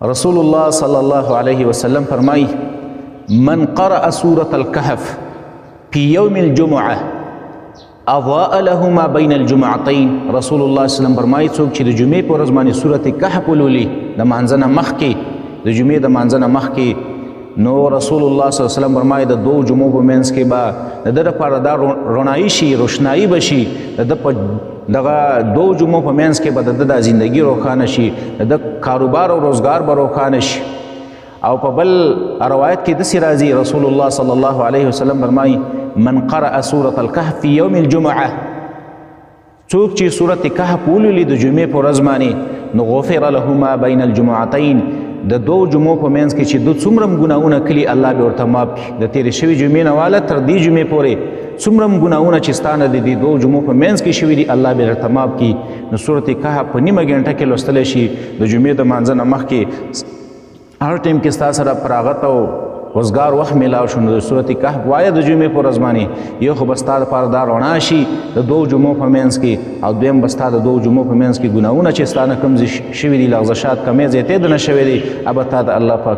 رسول الله صلی الله علیه وسلم فرمایي من قرأ سورة الكهف في يوم الجمعة اضاء له ما بين الجمعتين. رسول الله صلی الله علیه وسلم فرمایي څوک چې د جمعې په ورځ باندې سورة کهف ولولي د مانځه نه مخکې د جمعې د مانځه نه مخکې، نو رسول الله صلی الله علیه وسلم فرمایي د دوو جمعو په منځ کې به د ده لپاره دا رڼایي شي، روشنایي به شي، د ده په دغه دوو جمعو په منځ کې به د ده دا زندګي روښانه شي، د ده کاروبار او روزګار به روښانه شي. او په بل روایت کې داسې راځي رسول الله صلی الله علیه وسلم فرمایي من قرأ سورة الكهف في يوم الجمعة، څوک چې سورة کهف ولولي د جمعې په ورځ باندې نو غفر له ما بین الجمعتین، د دوو جمعو په منځ کې چې دو څومره ګناهونه کړي الله به ورته معاف کړي. د تېرې شوي جمعې نه واله تر دې جمعې پورې څومره ګناهونه چې ستا نه د دې دوو جمعو په منځ کې شوي دي الله به درته معاف کړي. نو سورة کهف په نیمه ګنټه کې لوستلی شي د جمعې د مانځه نه مخکې هر ټایم کې ستا سره فراغت او روزګار وخت میلاو شو، نو د سورة کهف وایه د جمعې په ورځ باندې، یو خو به ستا دپاره دا رڼا شي د دوو جمعو په منځ کې، او دویم به ستا د دوو جمعو په منځ کې ګناهونه چې ستا نه کوم شوي دي لغزشات کمې زیاتې د نه شوی دی، هغه به تا د الله پاک